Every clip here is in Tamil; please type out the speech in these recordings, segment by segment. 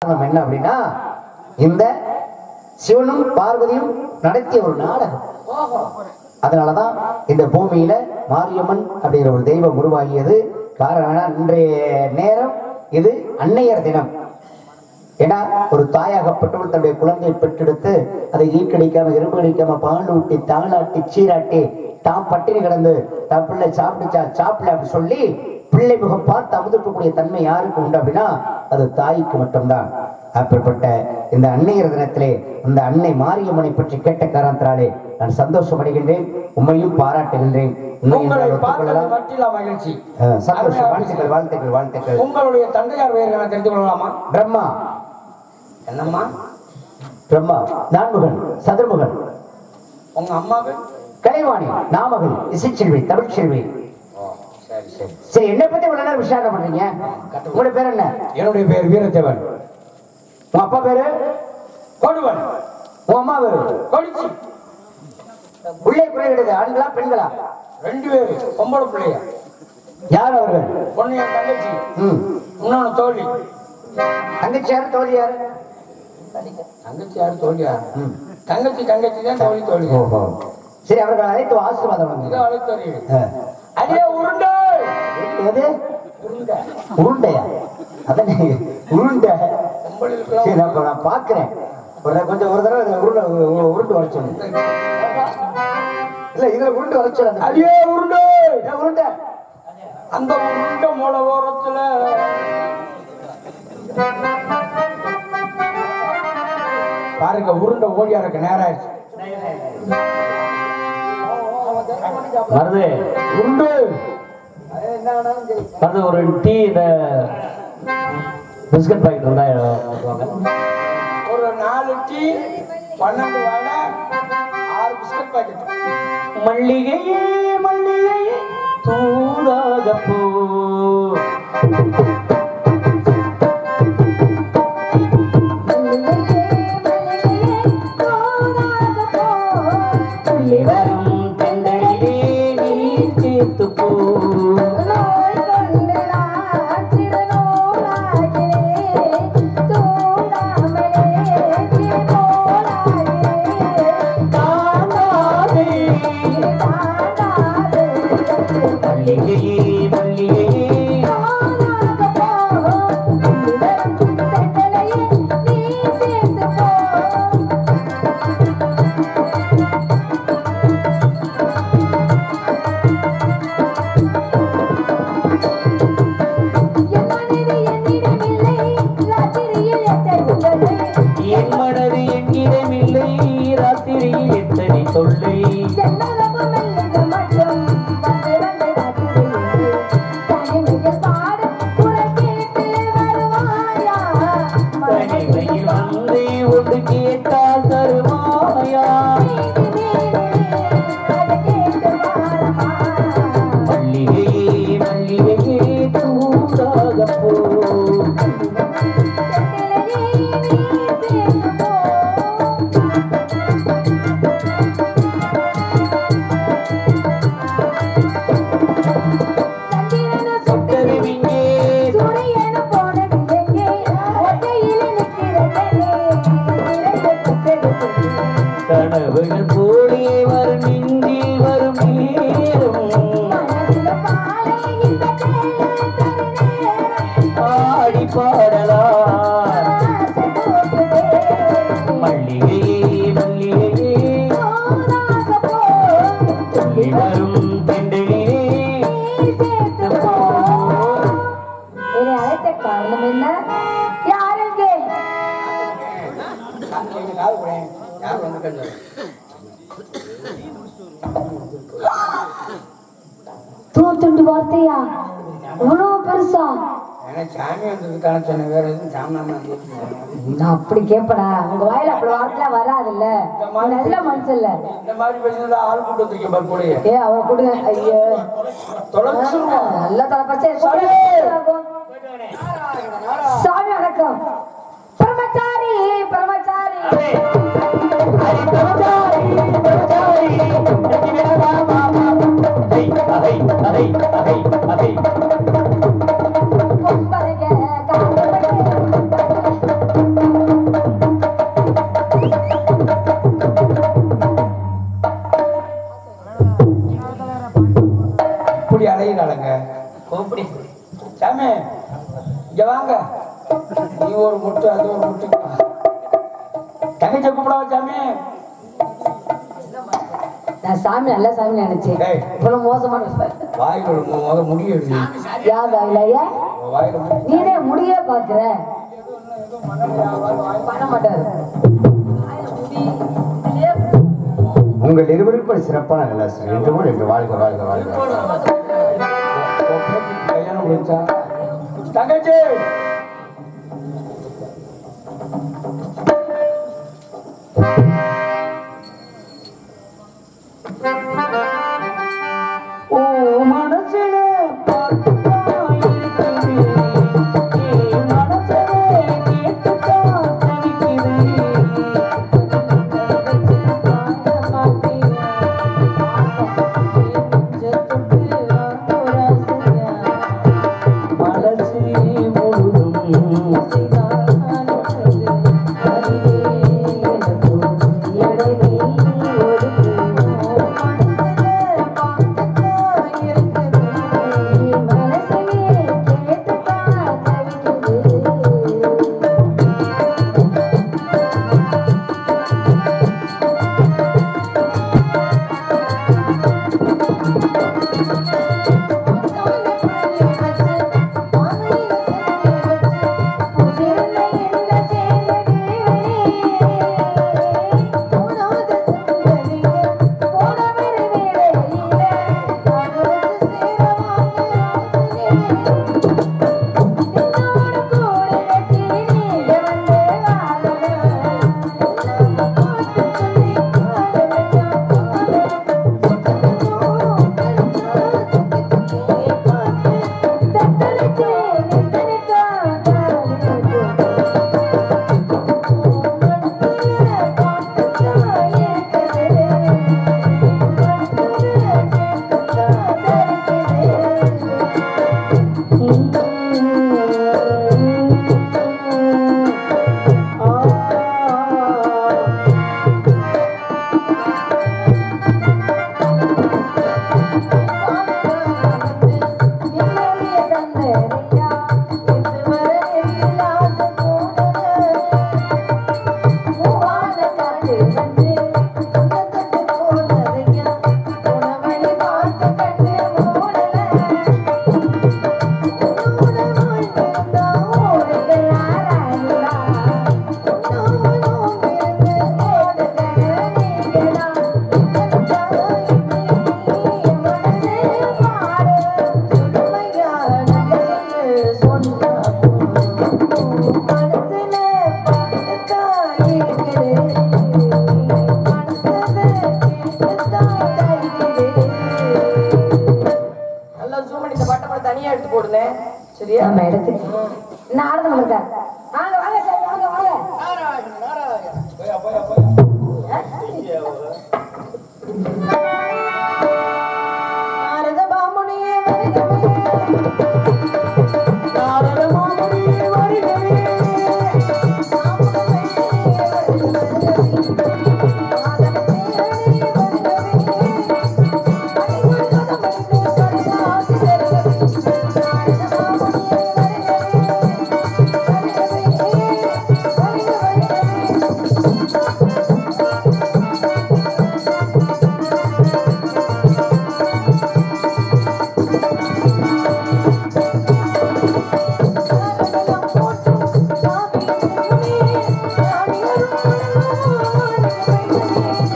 காரணம் என்ன அப்படின்னா இந்த சிவனும் பார்வதியும் நடத்திய ஒரு நாடகம். அதனாலதான் இந்த பூமியில மாரியம்மன் அப்படிங்கிற ஒரு தெய்வம் உருவாகியது. காரணம் இன்றைய நேரம் இது அன்னையர் தினம். ஏன்னா ஒரு தாயாகப்பட்டவள் தன்னுடைய குழந்தையை பெற்றெடுத்து அதை ஈக்கடிக்காம எறும்பு கடிக்காம பால் ஊட்டி தாளாட்டி சீராட்டி தாம் பட்டினி கிடந்து தான் பிள்ளை சாப்பிடுச்சா சாப்பிடல அப்படி சொல்லி பிள்ளை முகம் பார்த்து அமுதுக்கக்கூடிய தன்மை யாருக்கு உண்டு அப்படின்னா அது தாய்க்கு மட்டும்தான். அப்படிப்பட்ட இந்த அன்னையர் தினத்திலே அந்த அன்னை மாரியம்மனை பற்றி கேட்ட காரணத்தினாலே நான் சந்தோஷம் அடைகின்றேன், உண்மையும் பாராட்டுகின்றேன். மகிழ்ச்சி, சந்தோஷம். வாழ்த்துக்கள் வாழ்த்துக்கள் வாழ்த்துக்கள். உங்களுடைய தந்தையார் பெயர் தெரிந்து கொள்ளலாமா? பிரம்மா. என்னம்மா? பிரம்மா நான்முகன் சதுர்முகன். உங்க அம்மாவு? கலைவாணி நாமகள் இசைச்செல்வி தமிழ்ச்செல்வி. சரி சரி சரி, என்னை பத்தி இவ்வளவு நேரம் விசாரணை பண்றீங்க? உங்களுடைய பேர் என்ன? என்னுடைய பேர் வீரத்தேவன். உன் அப்பா பேரு? கொடுவன். உன் அம்மா பேரு? கொடிச்சி. பிள்ளை பிள்ளை கிடையாது, ஆண்களா பெண்களா? 2 பேரு பொம்பளை பிள்ளையா. யார் அவர்கள்? பொண்ணு என் தங்கச்சி, இன்னொன்னு தோழி. தங்கச்சி யாரு தோழி யாரு? தங்கச்சி யாரு தோழி யாரு? தங்கச்சி தான் தோழி தோழி. ஓஹோ சரி, அவர்கள் அழைத்து ஆசீர்வாதம். அதே உருண்டை. எது உருண்டை? உருண்டையா? அதான் உருண்டை. பொம்பளை சரி, அப்ப நான் பாக்குறேன். கொஞ்சம் ஒரு தடவை உருண்டு வரைச்சோம். இல்ல இதுல உருண்டு வரைச்சோம். அதே உருண்டை. உருண்டை அந்த உருண்டை மூல ஓரத்துல பாருங்க, உருண்டை ஓடியா இருக்கு. நேரம் ஆயிடுச்சு. வருது உண்டு வருது. ஒரு டீ இந்த பிஸ்கட் பாக்கெட் இருந்தா ஒரு 4 டீ 12 வாழை 6 பிஸ்கட் பாக்கெட். மல்லிகையே மல்லிகையே தூதாக போ. தூத்துண்டு வார்த்தையா இவ்வளவு பெருசா? சாமி வந்ததுக்கான சொன்ன வேற எதுவும் சாமான் நான் அப்படி கேப்படா, உங்க வாயில அப்படி வார்த்தைலாம் வராதுல்ல. நல்ல மனுஷன் இல்ல. இந்த மாதிரி பேசுறதுல ஆள் கூட்டு வந்திருக்கேன் பாரு கூட. அவ கொடுங்க. ஐயோ நல்ல தலைப்பச்சே. சாமி வணக்கம். பிரம்மச்சாரி பிரம்மச்சாரி அதை ஒரு முட்டு அது ஒரு முட்டு. தங்கச்சி கூப்பிட வச்சாமே. நான் சாமி நல்ல சாமி நினைச்சேன். ஏய். இவ்வளவு மோசமான வாயில முத முடிய எடுத்து. யாதா இல்லையா? வாயில முடி. நீனே முடிய பாக்குற பண்ண மாட்டாரு. உங்கள் இருவருக்கும் சிறப்பான நல்லாசிரியர் என்றும் என்று வாழ்க வாழ்க வாழ்க. கல்யாணம் முடிச்சா தங்கச்சி ஓ மனசுல பாட்டுதான் இருக்குது, என் மனசுல கேட்டுதான் தவிக்குது. மனசு முழுதும் தனியா எடுத்து போடுனே. சரியா? நம்ம இடத்துக்கு நாரதன் இருக்கா? வாங்க வாங்க சார், வாங்க வாங்க. போயா போயா போயா. நாரத பாமுனியே வருகவே, நாரத மாமுனியே வருகவே,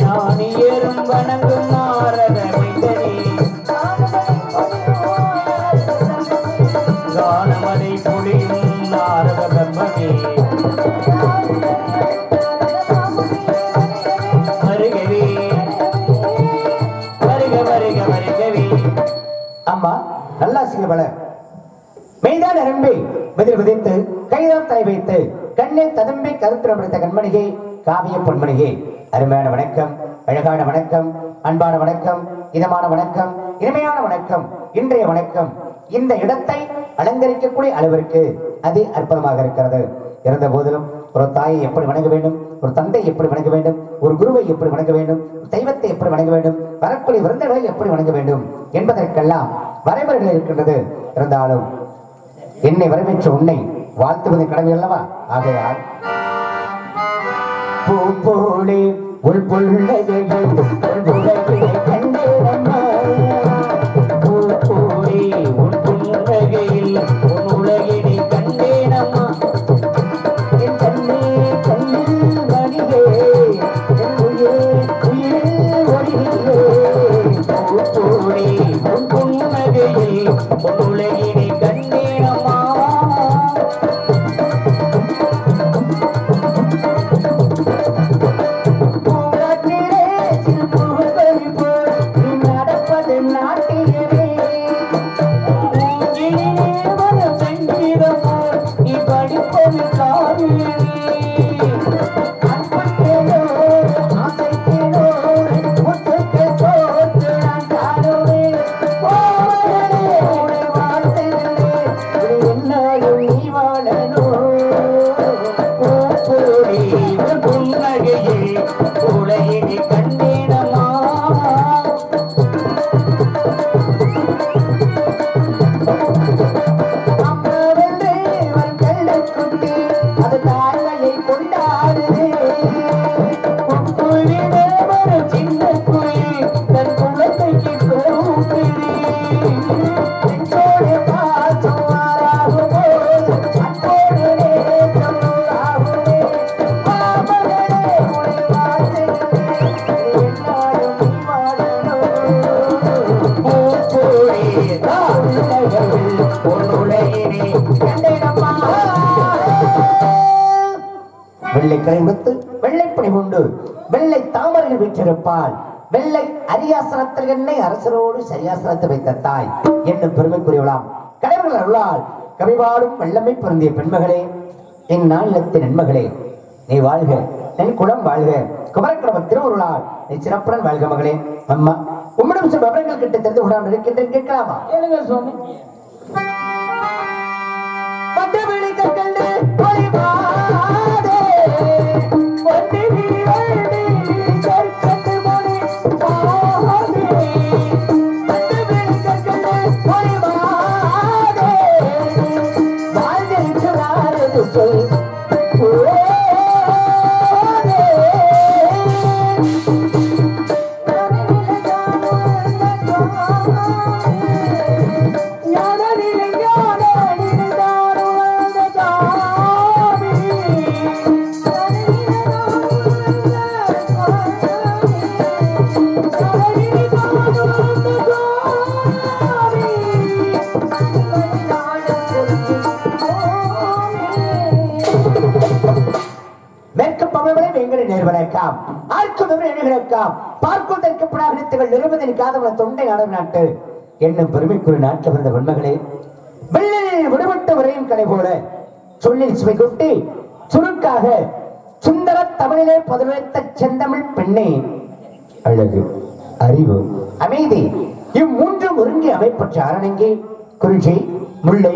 ஞானியரும் வணங்கும் நாரத மைந்தனே, கானமலை பொழியும் நாரத பிரம்மனே, வருகவே வருக வருக வருகவே. அம்மா நல்லாசிரியர் பல மெய்தான் அரும்பி பதில் விதித்து கைதான் தலை வைத்து கண்ணில் ததும்பி கருத்துரம் பிடித்த கண்மணிகை காவிய பொன்மணிகை அருமையான வணக்கம், அழகான வணக்கம், அன்பான வணக்கம், இதமான வணக்கம், இனிமையான வணக்கம். இன்றைய வணக்கம் இந்த இடத்தை அலங்கரிக்கக்கூடிய அளவிற்கு அதி அற்புதமாக இருக்கிறது. இருந்த போதிலும் ஒரு தாயை எப்படி வணங்க வேண்டும், ஒரு தந்தை எப்படி வணங்க வேண்டும், ஒரு குருவை எப்படி வணங்க வேண்டும், தெய்வத்தை எப்படி வணங்க வேண்டும், வரக்கூடிய விருந்தகளை எப்படி வணங்க வேண்டும் என்பதற்கெல்லாம் வரைமுறைகள் இருக்கின்றது. இருந்தாலும் என்னை வரவேற்ற உன்னை வாழ்த்துவது கடமை அல்லவா? ஆகையால் பூப்போலே உள் புன்னகையில் உலகினை கண்டேனம்மா. பூப்போலே உன் புன்னகையில் உன் உலகினை கண்டேனம்மா. என் கண்ணே கண்ணில் மணியே என் உயிரில் ஒளியே. பூப்போலே உன் புன்னகையில் உன் உலகினை கண்டேனம்மா. பூங்காற்றிலே சிறு பூக்கள் போல் நீ நடப்பது நாட்டியமே. பூங்கிலே வரும் சங்கீதம் போல் நீ படிப்பது காவியமே. அன்புக்கேனோ ஆசைக்கேனோ முத்துக்கள் கோர்த்து நான் காணுவேன். கோவலனே உன்னை வாழ்த்துகிறேன். இனி என்னாலும் நீ வாழணும். பூப்போலே உன் புன்னகையில் உலகினை கண்டேனம்மா. அம்மாவென்றே வரும் கள்ளக்குட்டி அது தாய்மையை கொண்டாடுதே. பூக்குயிலே வரும் சின்ன குயில் தன் குழந்தைக்கு கூப்பிடு. நெஞ்சோடு பாசம் மாறாகுமோ, அன்போடு நேசம் நூறாகுமே. மாமகளே உன்னை வாழ்த்துகிறேன். இனி எந்நாளும் நீ வாழணும். பூப்போலே தான் உலகில் உன் உலகினை கண்டேனம்மா. வெள்ளை கரை உடுத்து வெள்ளை பணி உண்டு வெள்ளை தாமரையில் வீற்றிருப்பாள். வெள்ளை அரியாசனத்தில் என்னை அரசரோடு சரியாசனத்தை வைத்த தாய் என்னும் பெருமைக்குரியவளாம். கடவுள் அருளால் கவிபாடும் வெள்ளமை பொருந்திய பெண்மகளே, என் நாளிலத்தின் நன்மகளே, நீ வாழ்க, என் குலம் வாழ்க. குமரக்கடவுள் திருவுருளால் நீ சிறப்புடன் வாழ்க மகளே. அம்மா, உம்மிடம் சில விவரங்கள் கிட்ட தெரிந்து விடாமல் இருக்கின்றேன், கேட்கலாமா? கேளுங்க சுவாமி. பட்டுவிழி கற்கண்டு பொலிவாதே. பொன்னிலி வள்ளிலி கற்கண்டு பொலிவாதே. பட்டுவிழி கற்கண்டு பொலிவாதே. வாழ்ந்திருக்கிறாரது சொல் போதே. நேர்வனக்காம் ஆர்க்கும் எழுகிறக்காம் பார்க்கும் தெற்கப்படாவினத்துகள் நிறுவதின் காதவன தொண்டை நாடம் நாட்டு என்னும் பெருமைக்குரிய நாட்டில் வந்த வெண்மகளே, வெள்ளையில் விடுபட்ட வரையும் கடை போல சொல்லில் சுவை கொட்டி சுருக்காக சுந்தர தமிழிலே பதிலளித்த செந்தமிழ் பெண்ணே, அழகு, அறிவு, அமைதி இம்மூன்றும் ஒருங்கி அமைப்பற்ற அரணங்கே குறிஞ்சி, முல்லை,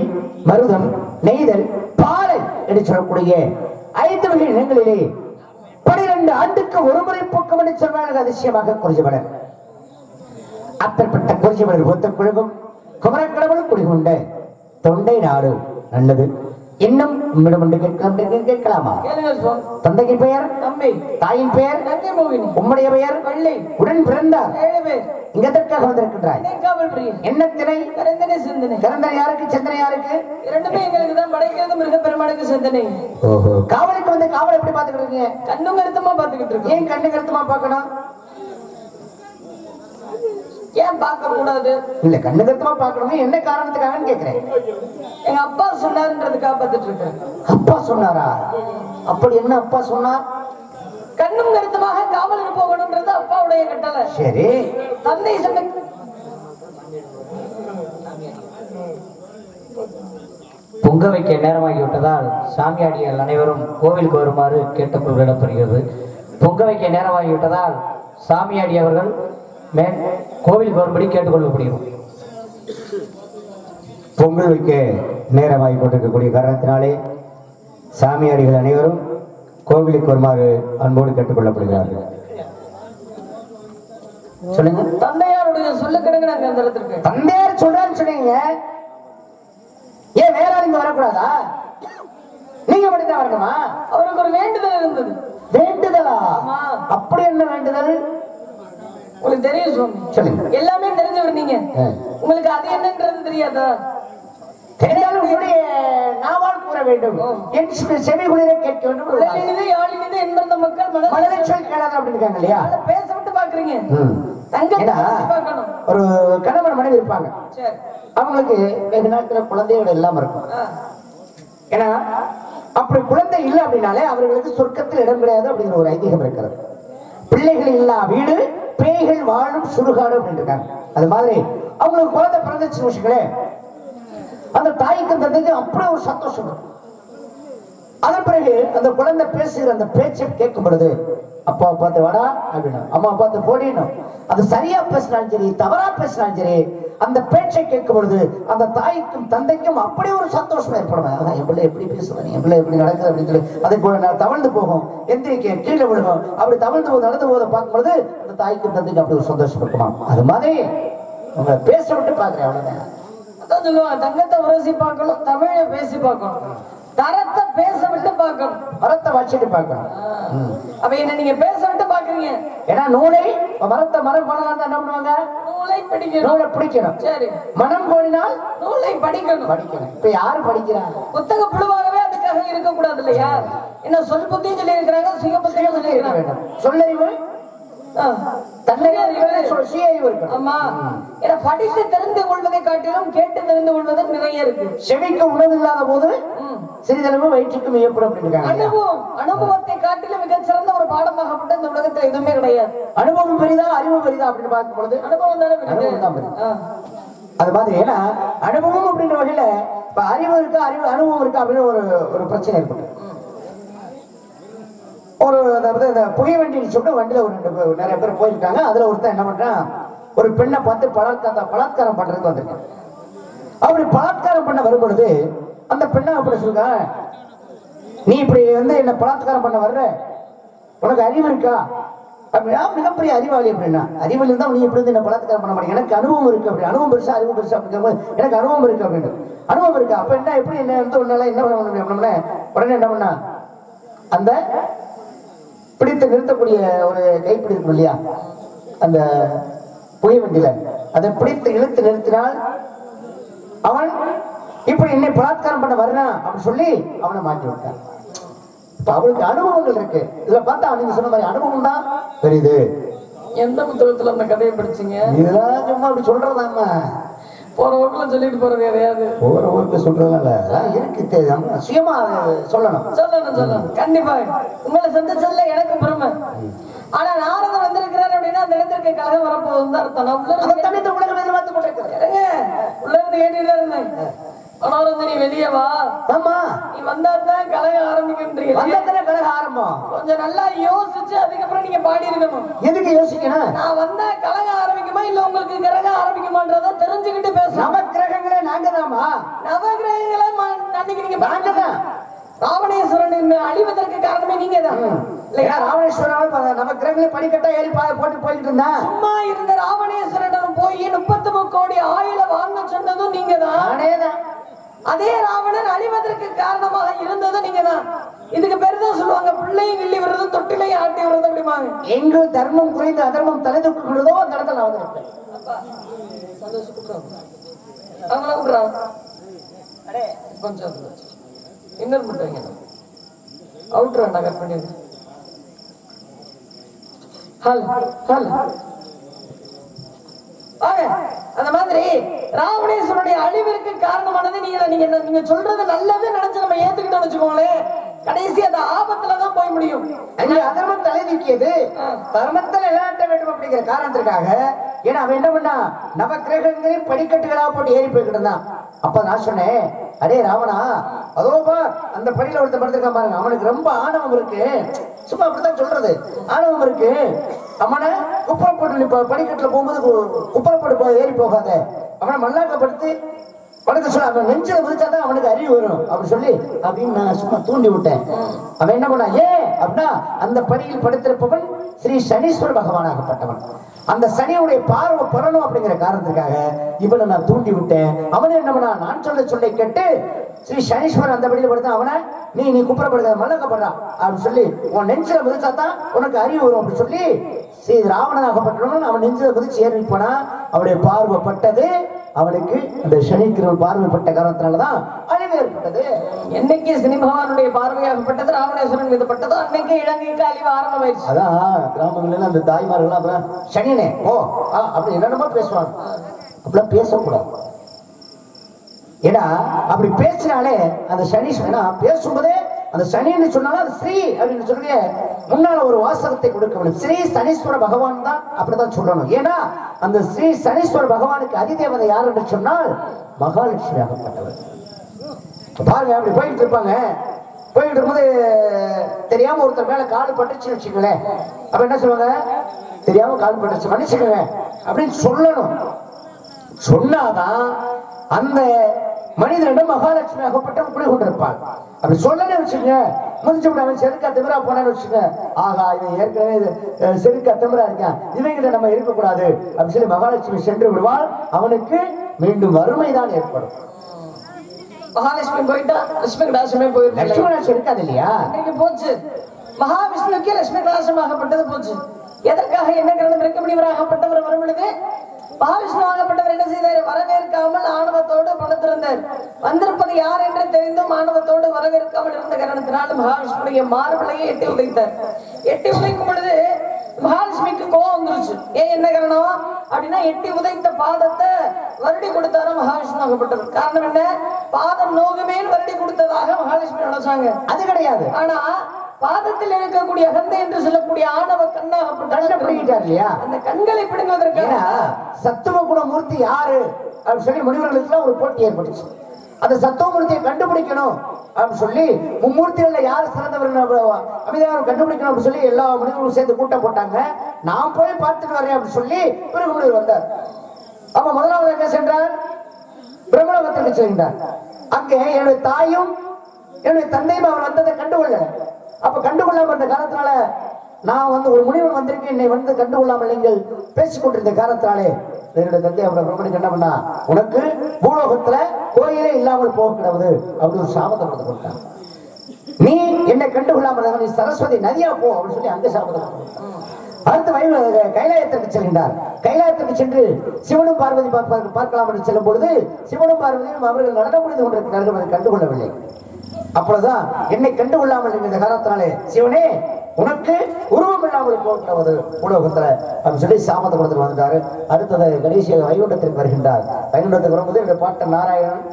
மருதம், நெய்தல், பாலை என்று சொல்லக்கூடிய 5 வகை இடங்களிலே 12 ஆண்டுக்கு ஒரு முறை போக்கம் என்று சொல்வார்கள். அதிசயமாக குறிஞ்சிமலர். அப்பேற்பட்ட குறிஞ்சிமலர் ஒத்த குழுவும் குமரக்கடவுள் குடிகொண்ட தொண்டை நாடு நல்லது. இன்னும் உம்மிடம் ஒன்று கேட்கலாமா? கேளுங்க சுவாமி. தந்தையின் பெயர் தம்பி. தாயின் பெயர் தங்கை மோகினி. உம்முடைய பெயர் வள்ளி. உடன் பிறந்தார் 7 பேர். இங்க எதற்காக வந்திருக்கின்றாய்? காவல் பிரியன். என்ன திணை? கரந்தனை சிந்தனை. கரந்தனை யாருக்கு, சிந்தனை யாருக்கு? இரண்டுமே எங்களுக்கு தான். படைக்கிறது மிருக பெருமாளுக்கு சிந்தனை. ஓஹோ, காவலுக்கு வந்து காவல் எப்படி பாத்துக்கிட்டு இருக்கீங்க? கண்ணும் கருத்துமா பாத்துக்கிட்டு இருக்கோம். ஏன் கண்ணு கருத்துமா பார்க்கணும்? ஏன் பார்க்க கூடாது? இல்ல, கண்ணு கருத்துமா பார்க்கணும் என்ன காரணத்துக்காகன்னு கேக்குறேன். எங்க அப்பா சொன்னாருன்றதுக்காக பார்த்துட்டு இருக்கேன். அப்பா சொன்னாரா? அப்படி என்ன அப்பா சொன்னார்? கண்ணும் கருத்துமாக காவலுக்கு போகணும்ன்றது அப்பாவுடைய கட்டளை. சரி, தந்தை சொன்ன பொங்க வைக்க நேரமாகிவிட்டதால் சாமியாடிகள் அனைவரும் கோவிலுக்கு வருமாறு கேட்டுக்கொள்ளப்படுகிறது. பொங்க வைக்க நேரமாகிவிட்டதால் சாமியாடி அவர்கள் கோவிலுக்கு வரும்படி கேட்டுக்கொள்ளப்படுகிறோம். பொங்கல் வைக்க நேரமாகி கொண்டிருக்கக்கூடிய காரணத்தினாலே சாமியாடிகள் அனைவரும் கோவிலுக்கு வருமாறு அன்போடு கேட்டுக்கொள்ளப்படுகிறார்கள். சொல்லுங்க. தந்தையாருடைய சொல்ல கிடங்கு நாங்க அந்த இடத்துக்கு தந்தையார் சொல்றான்னு சொன்னீங்க, ஏன் வேற ஆள் இங்க வரக்கூடாதா? நீங்க மட்டும் தான் வரணுமா? அவருக்கு ஒரு வேண்டுதல் இருந்தது. வேண்டுதலா? ஆமா. அப்படி என்ன வேண்டுதல்? உங்களுக்கு தெரியும் சுவாமி, சொல்லுங்க. எல்லாமே தெரிஞ்சவர் நீங்க. உங்களுக்கு அது என்னன்றது தெரியாதா? தெரிந்தாலும் உங்களுடைய நாவால் கூற வேண்டும், என் செவி குளிர கேட்க வேண்டும். உடலினிது யாழினிது என்பந்த மக்கள் மனதை சொல் கேளாத அப்படின்னு இருக்காங்க இல்லையா? பேச விட்டு பாக்குறீங்க. ஏன்னா, பார்க்கணும். ஒரு கணவன் மனைவி இருப்பாங்க, சரி. அவங்களுக்கு வெகு நாட்கள குழந்தைகள் எல்லாம் இருக்கும். ஏன்னா அப்படி குழந்தை இல்லை அப்படின்னாலே அவர்களுக்கு சொர்க்கத்தில் இடம் கிடையாது அப்படிங்கிற ஒரு ஐதீகம் இருக்கிறது. பிள்ளைகள் இல்லா வீடு பேய்கள் வாழும் சுடுகாடு அப்படின்னு இருக்காங்க. அது மாதிரி அவங்களுக்கு குழந்தை பிறந்துச்சு வச்சுங்களே, அந்த தாய்க்கு தந்தைக்கு அப்படியே ஒரு சந்தோஷம். அதன் பிறகு அந்த குழந்தை பேசுகிற அந்த பேச்சை கேட்கும் பொழுது, அப்பா பார்த்து வாடா அப்படின்னா, அம்மா பார்த்து போடினும். அது சரியா பேசினாலும் சரி தவறா பேசினாலும் சரி, அந்த பேச்சை கேட்கும் பொழுது அந்த தாய்க்கும் தந்தைக்கும் அப்படியே ஒரு சந்தோஷம் ஏற்படும். அதான் என் பிள்ளை எப்படி பேசுவேன், என் பிள்ளை எப்படி நடக்குது அப்படின்னு சொல்லி அதை போல நான் தவழ்ந்து போகும், எந்திரிக்க கீழே விழுகும். அப்படி தவழ்ந்து போது நடந்து போதை பார்க்கும் பொழுது அந்த தாய்க்கும் தந்தைக்கும் அப்படி ஒரு சந்தோஷம் இருக்குமா. அது மாதிரி உங்களை பேச விட்டு பாக்குறேன், அவ்வளவுதான். அதான் சொல்லுவாங்க, தங்கத்தை உரசி பார்க்கணும், தமிழை பேசி பார்க்கணும், தரத்தை பேச விட்டு பார்க்கணும், மரத்தை வச்சுட்டு பார்க்கணும். அப்ப என்ன நீங்க பேச விட்டு பாக்குறீங்க. ஏன்னா நூலை மரத்தை மரம் போனதான் என்ன பண்ணுவாங்க, நூலை படிக்கணும். நூலை பிடிக்கணும். சரி. மனம் கோணினால் நூலை படிக்கணும். படிக்கணும். இப்ப யாரு படிக்கிறாங்க? புத்தக புழுவாகவே அதுக்காக இருக்க கூடாது இல்லையா? என்ன சொல் புத்தியும் சொல்லி இருக்கிறாங்க, சுய புத்தியும் சொல்லி இருக்கிறாங்க. சொல்லறிவு ஆமா. ஏன்னா படித்து தெரிந்து கொள்வதை காட்டிலும் கேட்டு தெரிந்து கொள்வது நிறைய இருக்கு. செவிக்கு உணவு இல்லாத போது சிறிதளவு வயிற்றுக்கு வியப்படும் அப்படின்னு அனுபவம், அனுபவத்தை காட்டிலும் மிகச் சிறந்த ஒரு பாடமாகப்பட்ட இந்த உலகத்துல எதுவுமே கிடையாது. அனுபவம் பெரிதா அறிவு பெரிதா அப்படின்னு பார்க்கும் பொழுது அனுபவம் தானே பெரிது. அது மாதிரி ஏன்னா அனுபவம் அப்படின்ற வகையில இப்ப அறிவு இருக்கா, அறிவு அனுபவம் இருக்கா அப்படின்னு ஒரு பிரச்சனை ஏற்பட்டு ஒரு இந்த புகை வண்டின்னு சொல்லிட்டு வண்டியில ஒரு நிறைய பேர் போயிருக்காங்க. அதுல ஒருத்தன் என்ன பண்றான், ஒரு பெண்ணை பார்த்து பலாத்காரம் பண்றதுக்கு வந்திருக்கான். அப்படி பலாத்காரம் பண்ண வரும் பொழுது அந்த பெண்ணை அப்படி சொல்லுங்க, நீ இப்படி என்ன பலாத்காரம் பண்ண வர்ற, உனக்கு அறிவு இருக்கா அப்படின்னா, மிகப்பெரிய அறிவாளி அப்படின்னா, அறிவில் இருந்தா நீ எப்படி என்ன பலாத்காரம் பண்ண மாட்டேங்க, எனக்கு அனுபவம் இருக்கு அப்படி, அனுபவம் பெருசா அறிவு பெருசா அப்படிங்கும் எனக்கு அனுபவம் இருக்கு அப்படின்னு. அனுபவம் இருக்கா அப்ப என்ன எப்படி என்ன ஒன்னால என்ன பண்ண முடியும். உடனே என்ன பண்ணா, அந்த பிடித்து நிறுத்தக்கூடிய ஒரு கைப்பிடி இருக்கும் இல்லையா, அந்த புகை வண்டியில அதை பிடித்து இழுத்து நிறுத்தினால் அவன் இப்படி என்னை பலாத்காரம் பண்ண வர்றான் அப்படின்னு சொல்லி அவனை மாட்டி விட்டான். இப்ப அவளுக்கு அனுபவங்கள் இருக்கு. இதுல பார்த்தா நீங்க சொன்ன மாதிரி அனுபவம் தான் தெரியுது. எந்த புத்தகத்துல அந்த கதையை படிச்சீங்க? இதெல்லாம் சும்மா அப்படி சொல்றதாமா, போற ஊருக்குள்ள சொல்லிட்டு போறது எதையாவது ஒவ்வொரு ஊருக்கு சொல்றதுனால இருக்கு, சுயமா சொல்லணும். கண்டிப்பா உங்களை சந்திச்சதுல எனக்கு பெருமை. ஆனா நாரதர் வந்திருக்கிறார் அப்படின்னா அந்த இடத்திற்கு கழகம் வரப்போகுதுன்னு அர்த்தம். உள்ள இருந்து கேட்டுட்டு இருந்தேன், மனோரஞ்சனி வெளியே வா, ஆமா நீ வந்தாதான் கழகம் ஆரம்பிக்கின்றீங்க. கழக ஆரம்பம் கொஞ்சம் நல்லா யோசிச்சு அதுக்கப்புறம் நீங்க பாடி இருக்கணும். எதுக்கு யோசிக்கணும்? நான் வந்தா கழகம் ஆரம்பிக்குமா இல்ல உங்களுக்கு கிரகம் ஆரம்பிக்குமான்றத தெரிஞ்சுக்கிட்டு பேசணும். நவக்கிரகங்களே நாங்க தாமா, நவகிரகங்களே அன்னைக்கு நீங்க நாங்க தான். ராவணேஸ்வரன் அழிவதற்கு காரணமே நீங்க தான். ராவணேஸ்வரன் நவக்கிரகங்களே படிக்கட்டா ஏறி போட்டு போயிட்டு இருந்தா, சும்மா இருந்த ராவணேஸ்வரன் போய் 33 கோடி ஆயுள வாங்க சொன்னதும் நீங்க தான். அதே ராவணன் அழிவதற்கு காரணமாக இருந்ததும் நீங்க தான். இதுக்கு பேரு தான் சொல்லுவாங்க பிள்ளையும் கிள்ளி விடுறதும் தொட்டிலையும் ஆட்டி விடுறதும் அப்படிமாங்க. எங்கு தர்மம் குறைந்து அதர்மம் தலை தூக்குகிறதோ அந்த இடத்துல நான் வந்திருப்பேன். அவங்கள விடுறாங்க கொஞ்சம் இன்னொரு மட்டும் அவுட்ரா நகர் பண்ணிடு. அந்த மாதிரி ராவணேஸ்வரனுடைய அழிவிற்கு காரணமானது நீங்க சொல்றது நல்லது நினைச்சு நம்ம ஏத்துக்கிட்டோம் வச்சுக்கோங்களேன், கடைசி அந்த ஆபத்துலதான் போய் முடியும். அதர்மம் தலை தூக்கியது தர்மத்தில் விளையாட்ட வேண்டும் அப்படிங்கிற காரணத்திற்காக. ஏன்னா அவன் என்ன பண்ணா, நவக்கிரகங்களையும் படிக்கட்டுகளா போட்டு ஏறி போய்கிட்டு இருந்தான். அப்ப நான் சொன்னேன், அடே ராவணா, அதோபா அந்த படியில ஒருத்த படுத்திருக்கான் பாருங்க, அவனுக்கு ரொம்ப ஆணவம் இருக்கு. சும்மா அப்படித்தான் சொல்றது, ஆணவம் இருக்கு. அவனை குப்புறப்பட்டு படிக்கட்டுல போகும்போது குப்புறப்பட்டு ஏறி போகாத, அவனை மல்லாக்கப்படுத்தி படுக்க சொல்ல, அவன் நெஞ்சில விதிச்சாதான் அவனுக்கு அறிவு வரும் அப்படின்னு சொல்லி அப்படின்னு நான் சும்மா தூண்டி விட்டேன். அவன் என்ன பண்ணா, அப்படின்னா அந்த படியில் படுத்திருப்பவன் ஸ்ரீ சனீஸ்வர பகவானாகப்பட்டவன். அந்த சனியுடைய பார்வை படணும் அப்படிங்கிற காரணத்துக்காக இவனை நான் தூண்டி விட்டேன். அவனே என்ன பண்ணா, நான் சொல்ல கேட்டு ஸ்ரீ சனீஸ்வரன் அந்த படியில் படுத்த அவனை நீ குப்புறப்படுத மல்லக்கப்படுறா அப்படின்னு சொல்லி உன் நெஞ்சில மிதிச்சாதான் உனக்கு அறிவு வரும் அப்படின்னு சொல்லி ஸ்ரீ ராவணனாகப்பட்டவன் அவன் நெஞ்சில மிதிச்சு ஏறி போனா அவனுடைய பார்வை பட்டது. அவனுக்கு அந்த சனிக்கிரவன் பார்வைப்பட்ட காரணத்தினாலதான் அழிவு ஏற்பட்டது. என்னைக்கு சனி பகவானுடைய பார்வையாகப்பட்டது ராவணேஸ்வரன் மீது பட்டதோ அன்னைக்கு இலங்கைக்கு அழிவு ஆரம்பமாயிடுச்சு. அதான் கிராமங்கள்ல அந்த தாய்மார்கள் அப்புறம் சனினே ஓ அப்படி என்னென்னமோ பேசுவாங்க. அப்படிலாம் பேசக்கூடாது. ஏன்னா அப்படி பேசினாலே அந்த சனீஸ்வரனா பேசும்போதே அந்த சனின்னு சொன்னாலும் அது ஸ்ரீ அப்படின்னு சொல்லி முன்னால ஒரு வாசகத்தை கொடுக்க வேண்டும். ஸ்ரீ சனீஸ்வர பகவான் தான் அப்படிதான் சொல்லணும். ஏன்னா அந்த ஸ்ரீ சனீஸ்வர பகவானுக்கு அதிதேவதை யார் என்று சொன்னால் மகாலட்சுமி ஆகப்பட்டவர். பாருங்க அப்படி போயிட்டு இருப்பாங்க. போயிட்டு இருக்கும்போது தெரியாம ஒருத்தர் மேல கால் பட்டுச்சுன்னு வச்சுக்கோங்களேன். அப்ப என்ன சொல்லுவாங்க, தெரியாம கால் பட்டுச்சு மன்னிச்சுக்கோங்க அப்படின்னு சொல்லணும். சொன்னாதான் அந்த மனிதனிடம் மகாலட்சுமி ஆகப்பட்டவன் குடி கொண்டிருப்பான். அப்படி சொல்லணும்னு வச்சுக்கோங்க, முடிஞ்ச அவன் செருக்கா திமிரா போனான்னு வச்சுக்கோங்க, ஆகா இவன் ஏற்கனவே செருக்கா திமிரா இருக்கான், இவங்கிட்ட நம்ம இருக்கக்கூடாது அப்படின்னு சொல்லி மகாலட்சுமி சென்று விடுவாள். அவனுக்கு மீண்டும் வறுமைதான் ஏற்படும். மகாலட்சுமி போயிட்டா லட்சுமி கடாசமே போயிருக்கு. லட்சுமி கடாசம் இருக்காது இல்லையா, அன்னைக்கு போச்சு. மகாவிஷ்ணுக்கே லட்சுமி கடாசமாகப்பட்டது போச்சு. எதற்காக என்ன காரணம் இருக்க முடிவராகப்பட்டவர் வரும் பொழுது மகாவிஷ்ணு ஆகப்பட்டவர் என்ன செய்தார், வரவேற்காமல் ஆணவத்தோடு படுத்திருந்தார். வந்திருப்பது யார் என்று தெரிந்தும் ஆணவத்தோடு வரவேற்காமல் இருந்த காரணத்தினால் மகாவிஷ்ணுடைய மார்பிளையை எட்டி உதைத்தார். எட்டி உதைக்கும் பொழுது மகாலட்சுமிக்கு கோபம் வந்துருச்சு. ஏன் என்ன காரணம் அப்படின்னா, எட்டி உதைத்த பாதத்தை வருடி கொடுத்தாரா மகாவிஷ்ணு ஆகப்பட்டவர். காரணம் என்ன, பாதம் நோகுமேல் வருடி கொடுத்ததாக மகாலட்சுமி நினைச்சாங்க. அது கிடையாது. ஆனா பாதத்தில் இருக்கக்கூடிய அகந்தை என்று சொல்லக்கூடிய ஆணவ கண்ணாகப்பட்டார் இல்லையா, அந்த கண்களை பிடுங்குவதற்காக சத்துவ குணமூர்த்தி யாரு அப்படின்னு சொல்லி முனிவர்களுக்கு ஒரு போட்டி ஏற்பட்டுச்சு. அந்த சத்துவமூர்த்தியை கண்டுபிடிக்கணும் அப்படின்னு சொல்லி மும்மூர்த்திகள்ல யார் சிறந்தவர் அமைதியாக கண்டுபிடிக்கணும் அப்படின்னு சொல்லி எல்லா முனிவர்களும் சேர்ந்து கூட்டம் போட்டாங்க. நான் போய் பார்த்துட்டு வரேன் அப்படின்னு சொல்லி பிறகு முனிவர் வந்தார். அப்ப முதலாவது என்ன சென்றார், பிரம்மலோகத்திற்கு சென்றார். அங்கே என்னுடைய தாயும் என்னுடைய தந்தையும் அவர் வந்ததை கண்டுகொள்ள. அப்ப கண்டுகொள்ளாம இருந்த காரணத்தினால நான் ஒரு முனிவன் வந்திருக்கேன், என்னை கண்டுகொள்ளாமல் நீங்கள் பேசிக் கொண்டிருந்த காரணத்தினாலே என்னுடைய தந்தை அவரை பிரம்மனுக்கு என்ன பண்ணா, உனக்கு பூலோகத்துல கோயிலே இல்லாமல் போக கிடவுது அப்படி ஒரு சாபத்தை கொடுத்து கொடுத்தாங்க. நீ என்னை கண்டுகொள்ளாமல் நீ சரஸ்வதி நதியா போ அப்படின்னு சொல்லி அங்க சாபத்தை கொடுத்தாங்க. அடுத்து கைலாயத்திற்கு செல்கின்றார். கைலாயத்திற்கு சென்று சிவனும் பார்வதி பார்க்கலாம் என்று செல்லும் பொழுது சிவனும் பார்வதியும் அவர்கள் நடனம் புரிந்து கொண்டிருக்கிறார்கள், அதை கண்டுகொள்ளவில்லை. அப்பொழுதுதான் என்னை கண்டுகொள்ளாமல் இருந்த காரணத்தினாலே சிவனே உனக்கு உருவம் இல்லாமல் போகிறது உலோகத்துல அப்படின்னு சொல்லி சாமத்தை கொடுத்துட்டு வந்துட்டாரு. அடுத்தது கணேச வைகுண்டத்திற்கு வருகின்றார். வைகுண்டத்துக்கு வரும்போது இந்த பாட்ட நாராயணன்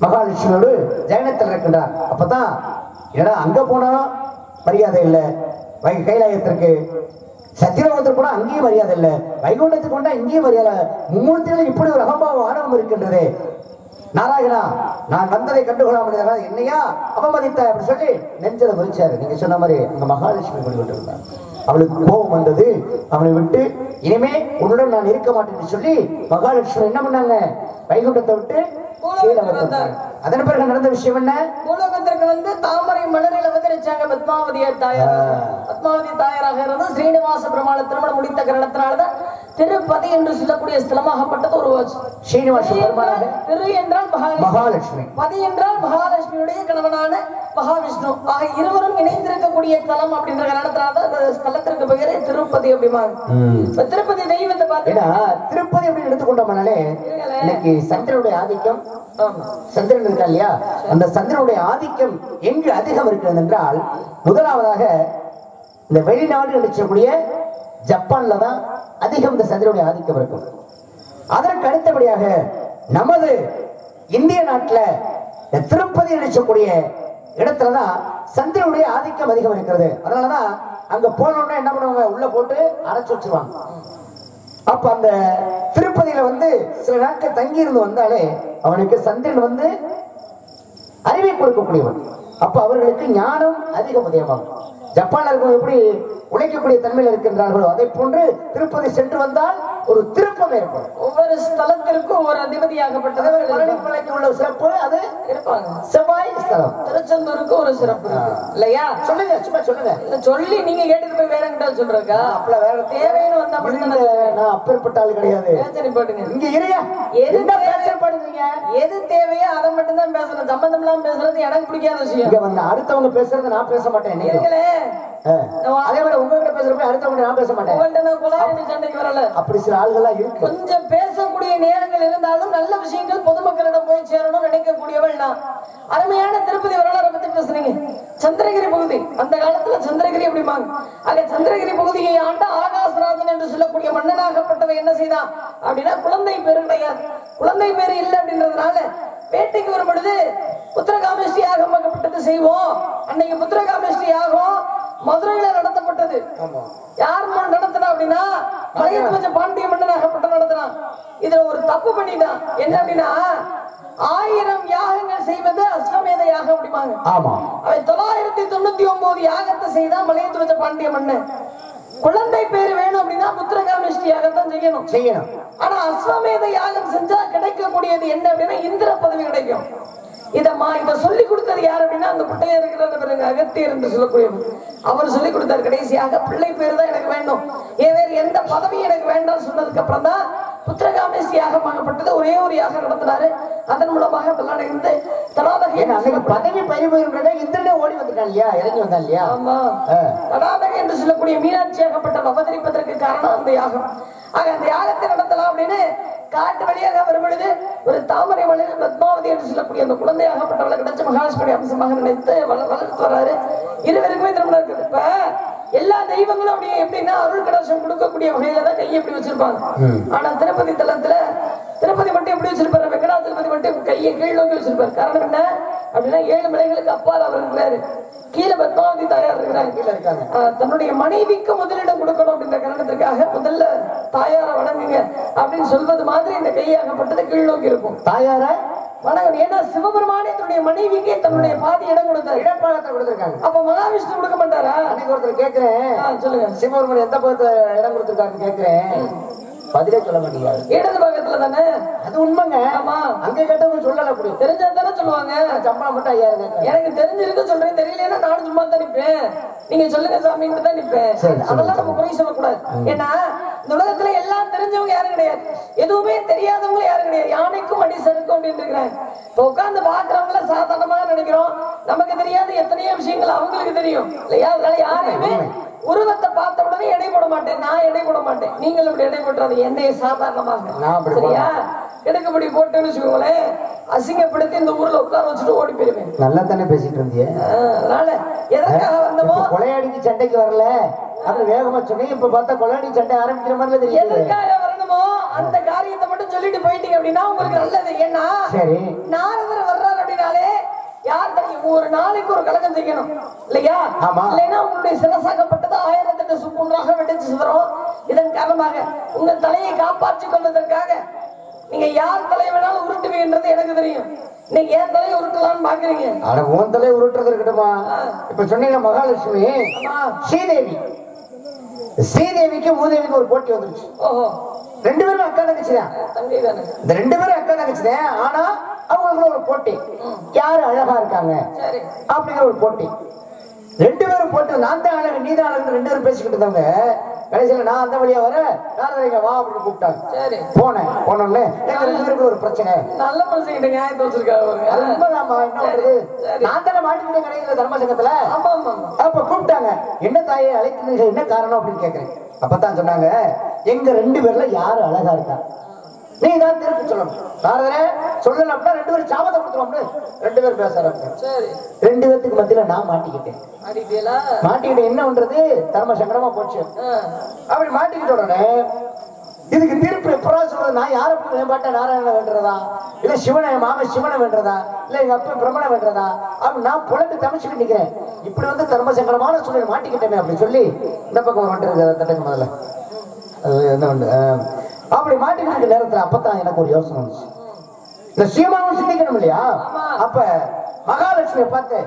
மகாலட்சுமியோடு ஜெயனத்தில் இருக்கின்றார். அப்பதான் ஏன்னா அங்க போனா மரியாதை இல்லை, கைலாயத்திற்கு சத்தியலோகத்திற்கு கூட அங்கேயும் மரியாதை இல்லை, வைகுண்டத்துக்கு கொண்டா இங்கேயும் மரியாதை. மும்மூர்த்திகள் இப்படி ஒரு அகம்பாவ ஆணவம் இருக்கின்றது. நாராயணா நான் வந்ததை கண்டுகொள்ளாமல் என்னையா அவமதித்த அப்படின்னு சொல்லி நெஞ்சல மதிச்சாரு. நீங்க சொன்ன மாதிரி அங்க மகாலட்சுமி கொண்டு இருந்தார். அவளுக்கு கோபம் வந்தது. அவனை விட்டு இனிமே உன்னுடன் நான் இருக்க மாட்டேன்னு சொல்லி மகாலட்சுமி என்ன பண்ணாங்க, வைகுண்டத்தை விட்டு கீழே வந்தாங்க. அதன் பிறகு நடந்த விஷயம் என்ன, பூலோகத்திற்கு வந்து தாமரை மலரில் அவதரிச்சாங்க பத்மாவதியார் தாயார். பத்மாவதி தாயாராக இருந்து ஸ்ரீனிவாச பெருமாள திருமணம் முடித்த காரணத்தினால்தான் திருப்பதி என்று சொல்லக்கூடிய ஸ்தலமாகப்பட்டது உருவாச்சு. ஸ்ரீனிவாச பெருமாளாக திரு என்றால் மகாலட்சுமி, பதி என்றால் மகாலட்சுமியுடைய கணவனான மகாவிஷ்ணு ஆக இருவரும் இணைந்திருக்கக்கூடிய ஸ்தலம் அப்படின்ற காரணத்தினால்தான் அந்த ஸ்தலத்திற்கு பெயரே திருப்பதி அப்படிமாங்க. திருப்பதி தெய்வத்தை பார்த்தீங்கன்னா திருப்பதி அப்படின்னு எடுத்துக்கொண்டோம்னாலே இன்னைக்கு சந்திரனுடைய ஆதிக்கம், சந்திரன் இருக்கா இல்லையா, அந்த சந்திரனுடைய ஆதிக்கம் எங்கு அதிகம் இருக்கிறது என்றால் முதலாவதாக இந்த வெளிநாடு நினைச்சக்கூடிய ஜப்பான்ல தான் அதிகம் இந்த சந்திரனுடைய ஆதிக்கம் இருக்கும். அதற்கு அடுத்தபடியாக நமது இந்திய நாட்டில் திருப்பதி நினைச்சக்கூடிய இடத்துலதான் சந்திரனுடைய ஆதிக்கம் அதிகம் இருக்கிறது. அதனாலதான் அங்க போனோம்னா என்ன பண்ணுவாங்க, உள்ள போட்டு அரைச்சு வச்சிருவாங்க. அப்ப அந்த திருப்பதியில சில நாட்கள் தங்கி இருந்து வந்தாலே அவனுக்கு சந்திரன் அறிவை கொடுக்கக்கூடியவன். அப்ப அவர்களுக்கு ஞானம் அதிகமாகும். ஜப்பான்ல இருக்கும் எப்படி உழைக்கக்கூடிய தன்மையில் இருக்கின்றார்களோ அதை போன்று திருப்பதி சென்று வந்தால் ஒரு திருப்பம் ஏற்படும். ஒவ்வொரு ஸ்தலத்திற்கும் ஒரு அதிபதியாகப்பட்டது பழனிமலைக்கு உள்ள சிறப்பு அது இருப்பாங்க. செவ்வாய் ஸ்தலம். திருச்செந்தூருக்கு ஒரு சிறப்பு இருக்கு இல்லையா? சொல்லுங்க, சும்மா சொல்லுங்க. சொல்லி நீங்க கேட்டுட்டு போய் வேற எங்கிட்ட சொல்றக்கா? அப்பல வேற தேவைன்னு வந்தா மட்டும் நான் அப்பேற்பட்ட ஆளு கிடையாது. பேச்சனை போட்டுங்க. இங்க இருயா. என்ன பேசப்படுறீங்க? எது தேவையோ அதை மட்டும் தான் பேசணும். சம்பந்தம் இல்லாம பேசுறது எனக்கு பிடிக்காத விஷயம். இங்க வந்து அடுத்தவங்க பேசுறது நான் பேச மாட்டேன். நீங்களே அதே மாதிரி உங்ககிட்ட பேசுறப்ப அடுத்தவங்க நான் பேச மாட்டேன். உங்கள்ட்ட நான் குலாரணி சண்டைக்கு வரல. அப்படி சில ஆள்கள்லாம் இருக்கு. கொஞ்சம் பேசக்கூடிய நேரங்கள் இருந்தாலும் நல்ல விஷயங்கள் பொதுமக்களிடம் போய் சேரணும்னு நினைக்கக்கூடியவள் நான். அருமையான திருப்பதி வரலாறை பத்தி பேசுறீங்க. சந்திரகிரி பகுதி, அந்த காலத்துல சந்திரகிரி அப்படிமாங்க. அங்க சந்திரகிரி பகுதியை ஆண்ட ஆகாசராஜன் என்று சொல்லக்கூடிய மன்னனாகப்பட்டவன் என்ன செய்தான் அப்படின்னா, குழந்தை பேரு கிடையாது. குழந்தை பேரு இல்லை அப்படின்றதுனால வேட்டைக்கு வரும் பொழுது புத்திரகாமேஷ்டி யாகம் ஆகப்பட்டது செய்வோம். அன்னைக்கு புத்திரகாமேஷ்டி யாகம் மதுரையில நடத்தப்பட்டது. யார் நடத்தினா அப்படின்னா, மலையத்துவஜ பாண்டிய மன்னனாகப்பட்ட நடத்தினான். இதுல ஒரு தப்பு பண்ணிட்டான். என்ன அப்படின்னா, 1000 யாகங்கள் செய்வது அஸ்வமேத யாகம் அப்படிமாங்க. ஆமா, அவன் 999 யாகத்தை செய்தா மலையத்துவஜ பாண்டிய மன்னன். குழந்தை பேரு வேணும் அப்படின்னா புத்திரகாமேஷ்டி யாகத்தான் செய்யணும். ஆனா அஸ்வமேத யாகம் செஞ்சா கிடைக்கக்கூடியது என்ன அப்படின்னா, இந்திர பதவி கிடைக்கும். இத சொல்லி கொடுத்தது யார் அப்படின்னா, அந்த குட்டையா இருக்கிற அகத்தியர் என்று சொல்லக்கூடியவர். அவர் சொல்லி கொடுத்தார். கடைசியாக பிள்ளை பேரு தான் எனக்கு வேண்டும், வேற எந்த பதவியும் எனக்கு வேண்டாம் சொன்னதுக்கு அப்புறம் தான் புத்திரகாமேஷ்டி யாகமாகப்பட்டது. ஒரே ஒரு யாகம் நடத்தினாரு. அதன் மூலமாக வெள்ளாட இருந்து தடாதகை பதவி பறிமுறை இந்திரனே ஓடி வந்துட்டான் இல்லையா, இறங்கி வந்தான் இல்லையா? ஆமா, தடாதகை என்று சொல்லக்கூடிய மீனாட்சி ஆகப்பட்ட அவதரிப்பதற்கு காரணம் அந்த யாகம். ஆக அந்த யாகத்தை நடத்தலாம் அப்படின்னு காட்டு வழியாக வரும் பொழுது ஒரு தாமரை மலையில் பத்மாவதி என்று சொல்லக்கூடிய அந்த குழந்தையாகப்பட்டவளை கிடைச்ச மகாலட்சுமி அம்சமாக நினைத்து வளர்த்து வர்றாரு. இருவருக்குமே திருமணம் இருக்குது. இப்ப எல்லா தெய்வங்களும் அப்படி எப்படின்னா அருள் கடாட்சம் கொடுக்கக்கூடிய வகையில தான் கையை எப்படி வச்சிருப்பாங்க. ஆனா திருப்பதி தலத்துல திருப்பதி மட்டும் எப்படி வச்சிருப்பாரு, வெங்கடாச்சலபதி மட்டும் கையை கீழ் நோக்கி வச்சிருப்பாரு. காரணம் என்ன அப்படின்னா, 7 மலைகளுக்கு அப்பால் அவர் இருக்கிறாரு. கீழே பத்மாவதி தாயார் இருக்கிறாங்க, கீழே இருக்காங்க. தன்னுடைய மனைவிக்கு முதலிடம் கொடுக்கணும் அப்படின்ற காரணத்திற்காக முதல்ல தாயாரை வணங்குங்க அப்படின்னு சொல்வது மாதிரி இந்த கையாகப்பட்டது கீழ் நோக்கி இருக்கும். தாயார வணக்கம். ஏன்னா சிவபெருமானே தன்னுடைய மனைவிக்கே தன்னுடைய பாதி இடம் கொடுத்தாரு, இடப்பாளத்தை கொடுத்திருக்காங்க. அப்ப மகாவிஷ்ணு கொடுக்க மாட்டாரா? அன்னைக்கு ஒருத்தர் கேட்கிறேன், சொல்லுங்க, சிவபெருமான் எந்த பக்கத்துல இடம் கொடுத்திருக்காருன்னு கேட்கிறேன். பதிலே சொல்ல மாட்டீங்க. இடது பக்கத்துல தானே? அது உண்மைங்க. ஆமா, அங்க கேட்டவங்க சொல்லல. அப்படி தெரிஞ்சா தானே சொல்லுவாங்க. சம்பளம் மட்டும் 5000 எனக்கு தெரிஞ்சிருக்கு சொல்றேன், தெரியலன்னா நானும் சும்மா தான் நிப்பேன். நீங்க சொல்லுங்க சாமின்னு தான் நிப்பேன். அதெல்லாம் நம்ம குறை சொல்லக்கூடாது. ஏன்னா இந்த உலகத்துல எல்லாம் தெரிஞ்சவங்க யாரும் கிடையாது, எதுவுமே தெரியாதவங்க யாரும் கிடையாது. யானைக்கும் அடி சறுக்கும் அப்படின்னு இருக்கிறாங்க. இப்ப உட்கார்ந்து பாக்குறவங்கள சாதாரணமாக நினைக்கிறோம். நமக்கு தெரியாத எத்தனையோ விஷயங்கள் அவங்களுக்கு தெரியும் இல்லையா? அதனால யாரையுமே உருவத்தை பார்த்த உடனே எடை போட மாட்டேன். நான் எடை போட மாட்டேன். நீங்கள் இப்படி எடை போட்டுறாது என்னைய சாதாரணமாக, சரியா? எடுக்கப்படி போட்டுன்னு வச்சுக்கோங்களேன், அசிங்கப்படுத்தி இந்த ஊர்ல உட்கார வச்சுட்டு ஓடி போயிருவேன். நல்லா தானே பேசிட்டு இருந்தியே. அதனால எதற்காக வந்தமோ, கொலையாடிக்கு சண்டைக்கு வரல அப்படி வேகமா சொன்னீங்க. இப்ப பார்த்தா கொலையாடி சண்டை ஆரம்பிக்கிற மாதிரி தெரியும். எதற்காக வரணுமோ அந்த காரியத்தை மட்டும் சொல்லிட்டு போயிட்டீங்க அப்படின்னா உங்களுக்கு நல்லது. ஏன்னா சரி, நாரதர் வர்றாரு அப்படின்னாலே யார் தெரியும், ஒரு நாளைக்கு ஒரு கலகம் செய்யணும் இல்லையா? இல்லைன்னா உங்களுடைய சிரசாகப்பட்டது 1008 சுக்குன்றாக வெடிச்சு சிதறும். இதன் காரணமாக உங்கள் தலையை காப்பாற்றிக் கொள்வதற்காக நீங்க யார் தலை வேணாலும் உருட்டுவீங்கன்றது எனக்கு தெரியும். இன்னைக்கு ஏன் தலையை உருட்டலாம்னு பாக்குறீங்க. ஆனா உன் தலையை உருட்டுறது இருக்கட்டுமா? இப்ப சொன்னீங்க மகாலட்சுமி, ஸ்ரீதேவிக்கு மூதேவிக்கு ஒரு போட்டி வந்துருச்சு. ஓஹோ, 2 பேரும் அக்கா தங்கச்சிதான். இந்த 2 பேரும் அக்கா தங்கச்சிதான். ஆனா அவங்களுக்கு ஒரு போட்டி, யாரு அழகா இருக்காங்க அப்படிங்கிற ஒரு போட்டி. 2 பேரும் போட்டு நான் தான் அழகு நீ தான் அழகு 2 பேரும் பேசிக்கிட்டு இருந்தாங்க. கடைசியில நான் அந்த வழியா வர நாரதரிங்க வா அப்படின்னு கூப்பிட்டாங்க. போனோம்ல எங்க 2 பேருக்கு ஒரு பிரச்சனை. நல்ல மனுஷங்கிட்ட நியாயத்தை வச்சிருக்காங்க. நான் தானே மாட்டிக்கிட்டேன் கிடைக்கல தர்மசங்கத்துல. அப்ப கூப்பிட்டாங்க, என்ன தாயை அழைக்கிறீங்க, என்ன காரணம் அப்படின்னு கேட்கிறேன். அப்பதான் சொன்னாங்க, எங்க 2 பேர்ல யாரு அழகா இருக்கா நீ தான் திருப்பி சொல்லணும். நாரதரே சொல்லல அப்படின்னா 2 பேரும் சாபத்தை கொடுத்துருவோம்னு 2 பேரும் பேசுறாங்க. 2 பேருக்கு மத்தியில நான் மாட்டிக்கிட்டேன். மாட்டிக்கிட்டு என்ன பண்றது, தர்ம சங்கடமா போச்சு. அப்படி மாட்டிக்கிட்ட உடனே இதுக்கு தீர்ப்பு எப்படா சொல்றது? நான் யாரை மேம்பாட்ட நாராயணனை வேண்டதா, இல்ல சிவனை மாம சிவனை வேண்டதா, இல்ல எங்க அப்பா பிரம்மனை வேண்டதா அப்படி நான் புலந்து தமிச்சுட்டு நிக்கிறேன். இப்படி வந்து தர்ம சங்கடமான சூழல் மாட்டிக்கிட்டேன் அப்படின்னு சொல்லி இந்த பக்கம் வந்துருக்கு தட்டுக்கு முதல்ல அது என்ன வந்து அப்படி மாட்டிக்கிட்டு நேரத்துல அப்பதான் எனக்கு ஒரு யோசனை வந்துச்சு. இந்த சீமாவும் சிந்திக்கணும் இல்லையா? அப்ப மகாலட்சுமியை பார்த்து,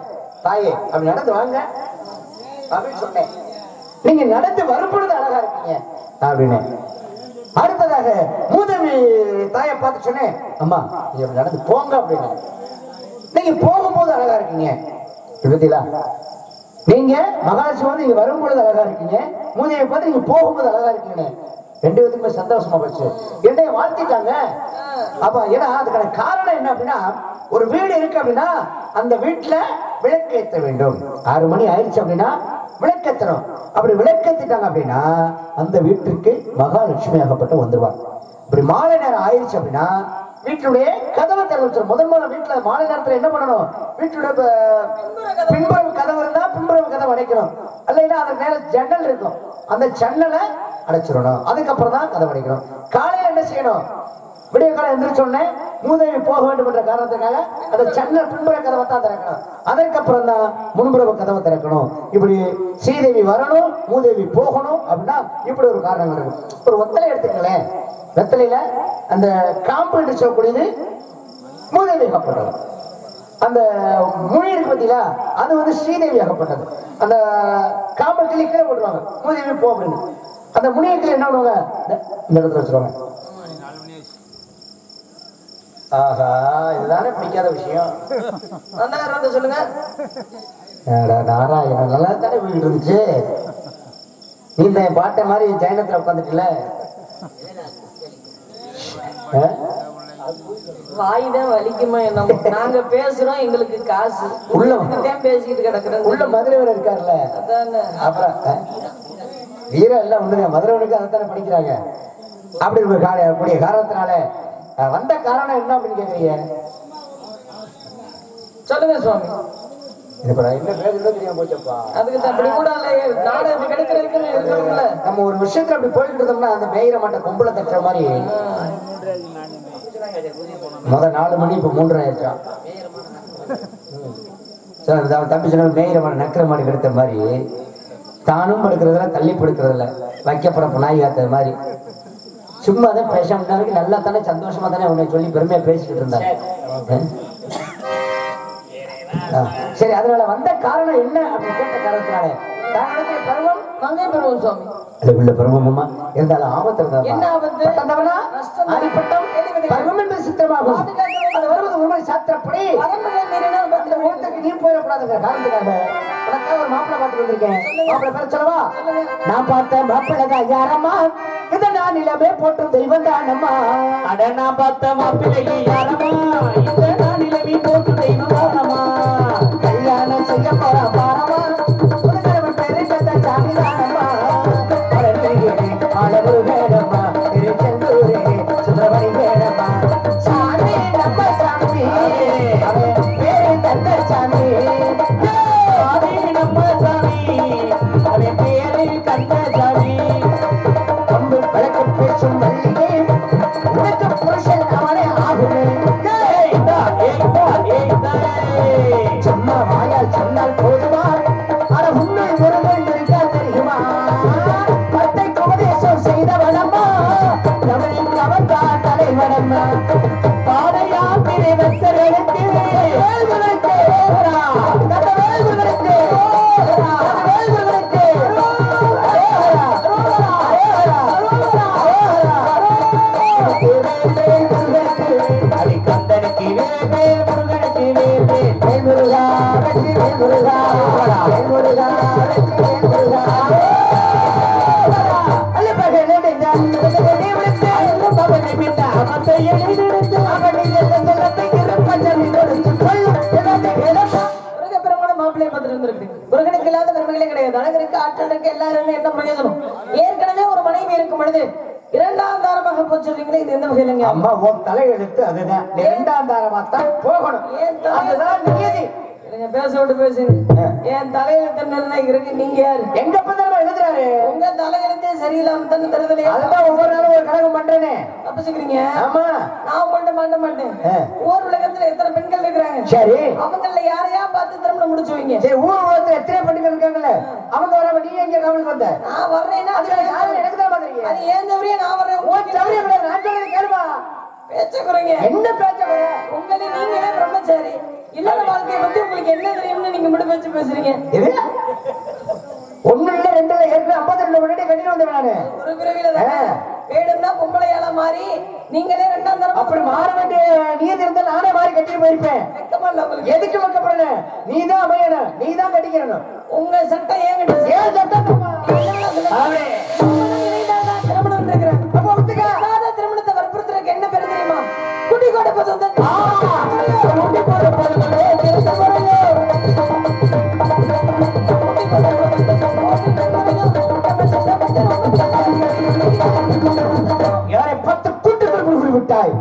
தாயே அப்படி நடந்து வாங்க அப்படின்னு சொன்னேன். நீங்க நடந்து வரும்பொழுது அழகா இருக்கீங்க அப்படின்னு. அடுத்ததாக மூதேவி தாயை பார்த்து சொன்னேன், அம்மா நீங்க நடந்து போங்க அப்படின்னு. நீங்க போகும்போது அழகா இருக்கீங்க, நீங்க மகாலட்சுமி வந்து நீங்க வரும்பொழுது அழகா இருக்கீங்க, மூதேவி பார்த்து நீங்க போகும்போது அழகா இருக்கீங்க. ரெண்டு பேத்துக்குமே சந்தோஷமா போச்சு, என்னைய வாழ்த்திட்டாங்க. அப்ப ஏன்னா அதுக்கான காரணம் என்ன அப்படின்னா, ஒரு வீடு இருக்கு அப்படின்னா அந்த வீட்டுல விளக்கேற்ற வேண்டும். 6 மணி ஆயிடுச்சு அப்படின்னா விளக்கேற்றணும். அப்படி விளக்கேற்றிட்டாங்க அப்படின்னா அந்த வீட்டுக்கு மகாலட்சுமி ஆகப்பட்டு வந்துருவாங்க. இப்படி மாலை நேரம் ஆயிடுச்சு அப்படின்னா வீட்டுடைய கதவை திறந்து முதல் வீட்டுல மாலை நேரத்துல என்ன பண்ணணும், வீட்டுடைய பின்புறம் கதவு இருந்தா பின்புறம் கதவை அடைக்கணும். இல்லைன்னா அந்த நேரம் ஜன்னல் இருக்கும், அந்த ஜன்னலை அடைச்சிடணும். அதுக்கப்புறம் தான் கதவை அடைக்கணும். காலையில என்ன செய்யணும், விடிய காலம் எந்திரிச்சோடனே மூதேவி போக வேண்டும் என்ற காரணத்துக்காக அந்த ஜன்னல் பின்புற கதவை தான் திறக்கணும். அதற்கப்புறம் தான் முன்புற கதவை திறக்கணும். இப்படி ஸ்ரீதேவி வரணும், மூதேவி போகணும் அப்படின்னா இப்படி ஒரு காரணங்கள் இருக்கு. ஒரு ஒத்தலை எடுத்துக்கங்களேன், வெத்தலையில அந்த காம்பு என்று சொல்லக்கூடியது மூதேவி ஆகப்பட்டது. அந்த மொழி இருக்கு பார்த்தீங்களா, அது வந்து ஸ்ரீதேவி ஆகப்பட்டது. அந்த காம்பை கிளி கீழே போட்டுருவாங்க, மூதேவி போ அப்படின்னு. அந்த முனியக்கிளி என்ன பண்ணுவாங்க, இந்த இடத்துல வச்சிருவாங்க. ஆஹா, இதுதானே பிடிக்காத விஷயம். சொல்லுங்க. நாராயணன் நல்லா தானே போயிட்டு இருந்துச்சு. நீ இந்த பாட்டை மாதிரி ஜெயனத்துல உட்காந்துட்டுல வாய்தான் வலிக்குமா என்ன, நாங்க பேசுறோம் எங்களுக்கு காசு உள்ள பேசிக்கிட்டு கிடக்குறோம். உள்ள மதுரைவர் இருக்காருல்ல, அப்புறம் வீரம் எல்லாம் ஒண்ணுங்க, மதுரைவருக்கு அதைத்தானே படிக்கிறாங்க. அப்படி கூடிய காரணத்தினால வந்த காரணம் என்ன அப்படின்னு கேக்குறீங்க, சொல்லுங்க சுவாமி. என்ன பேசுறதோ தெரியாம போச்சப்பா. அதுக்கு அப்படி கூட நாடகம் கிடைக்கிறதுல நம்ம ஒரு விஷயத்துல அப்படி போயிட்டு இருந்தோம்னா அந்த மேயிற மாட்ட கும்பல தட்டுற மாதிரி முதல் 4 மணி இப்ப 3:30 ஆயிடுச்சான். தம்பி சொன்ன மேயிற மாட்ட நக்கிற மாடி கெடுத்த மாதிரி தானும் படுக்கிறதுல தள்ளி படுக்கிறதுல வைக்கப்பட நாய் காத்த மாதிரி சும்மா தான் பேசாம நல்லா தானே சந்தோஷமா தானே உன்னை சொல்லி பெருமையா பேசிக்கிட்டு இருந்தாங்க. சரி, அதனால வந்த காரணம் என்ன அப்படின்னு கேட்ட காரணத்தினால பருவம் மங்கை பருவம் சுவாமி. அதுக்குள்ள பருவமா இருந்தாலும் ஆபத்து என்ன ஆபத்து, அடிப்பட்டம் பருவம் என்பது சித்திரமாகும். அது வருவது உண்மை சாத்திரப்படி அந்த ஒருத்தருக்கு நீ போயிடக்கூடாதுங்கிற காரணத்துக்காக உனக்காக ஒரு மாப்பிள்ளை பார்த்துட்டு வந்திருக்கேன். மாப்பிள்ளை பேர சொல்லவா? நான் பார்த்தேன் மாப்பிள்ளை தான் யாரம்மா, இதை நான் நிலமே போட்டும் தெய்வம் தானம்மா. அட நான் பார்த்த மாப்பிள்ளை யாரம்மா, இதை நான் நிலமே போட்டும் தெய்வம் தானம்மா. கல்யாணம் செய்ய போற பாரமா, உனக்கு பேரை பெற்ற சாமி தானம்மா. அளவு வேடம்மா, திருச்செந்தூரே சுப்பிரமணி வேடம்மா. சாமி நம்ம சாமி, அவன் பேரு தந்த சாமி. சாமி நம்ம சாமி, அவன் பேரு தந்த சாமி. அம்பு விளக்கு பேசும் மல்லிகை, உனக்கு புருஷன் அவனே ஆகுமே. சும்மா வாயால் சொன்னால் போதுமா, அட உண்மை ஒருவன் இருக்கா தெரியுமா. பட்டைக்கு உபதேசம் செய்தவனம்மா, தமிழின் அவன்தான் தலைவனம்மா. பாடையா பிரிவத்தர்களுக்கு வேல்களுக்கு கட்ட வேல்களுக்கு கந்தனுக்கு வேல் முருகனுக்கு வேல் முருகா வெற்றி வேல் முருகா வேல் முருகா வெற்றி வேல் முருகா. மாப்பிள்ளை பார்த்துட்டு இருந்திருக்கு. முருகனுக்கு இல்லாத பெருமைகளே கிடையாது. அழகருக்கு ஆற்றல் இருக்கு, எல்லாருமே என்ன பிரயோஜனம். ஏற்கனவே ஒரு மனைவி இருக்கும் பொழுது 2ஆம் தாரமாக போச்சுறீங்களே, இது எந்த வகையிலங்க? அம்மா உன் தலையெழுத்து அதுதான், 2ஆம் தாரமா தான் போகணும். அதுதான் நியதி. பேச விட்டு பேசுங்க. என் தலையெழுத்து நிர்ணயிக்கிறதுக்கு நீங்க யாரு? எங்க பத்திரமா எழுதுறாரு? உங்க தலையெழுத்தே சரியில்லாம தானே தருதலையே. அதுதான் ஒவ்வொரு நாளும் ஒரு கணக்கு பண்றேனே. தப்பிச்சுக்கிறீங்க. ஆமா, நான் மட்டும் மாட்ட மாட்டேன். ஊர் உலகத்துல எத்தனை பெண்கள் இருக்கிறாங்க, சரி அவங்கள யாரையா பார்த்து திரும்ப முடிச்சு வைங்க. சரி, ஊர் உலகத்துல எத்தனை பெண்கள் இருக்காங்கல்ல, அவங்க வராம நீ எங்க கவனிக்கு வந்த? நான் வர்றேன்னா அது யாரும் எனக்கு தான் பாக்குறீங்க. அது ஏன் தவறியா நான் வர்றேன். நான் சொல்றது கேளுமா. பேச்ச குறைங்க. என்ன பேச்ச குறை? உங்களே நீங்களே பிரம்மச்சாரி. இல்லற வாழ்க்கையை பத்தி உங்களுக்கு என்ன தெரியும்னு நீங்க மட்டும் பேச்சு பேசுறீங்க. இது 1 இல்ல 2 இல்ல 52 முன்னாடி கட்டிட்டு வந்தேன் நானு. ஒரு பிறவில வேணும்னா பொம்பளையால மாறி நீங்களே ரெண்டாம் தரம் அப்படி மாற வேண்டிய நீதி இருந்தா நானே மாறி கட்டிட்டு போயிருப்பேன். வெக்கமா இல்ல உங்களுக்கு? எதுக்கு வைக்கப்படல? நீதான் அமையணும், நீதான் கட்டிக்கிறணும். உங்க சட்டை ஏன் கட்டுச்சு? ஏன் சட்டம் திருமணம் இருக்கிறேன். அப்ப விட்டுக்க. திருமணத்தை வற்புறுத்துறதுக்கு என்ன பேரு தெரியுமா? குடி கொடுப்பது வந்து யாரை 10 கூட்டுக்குள் விட்டாய்.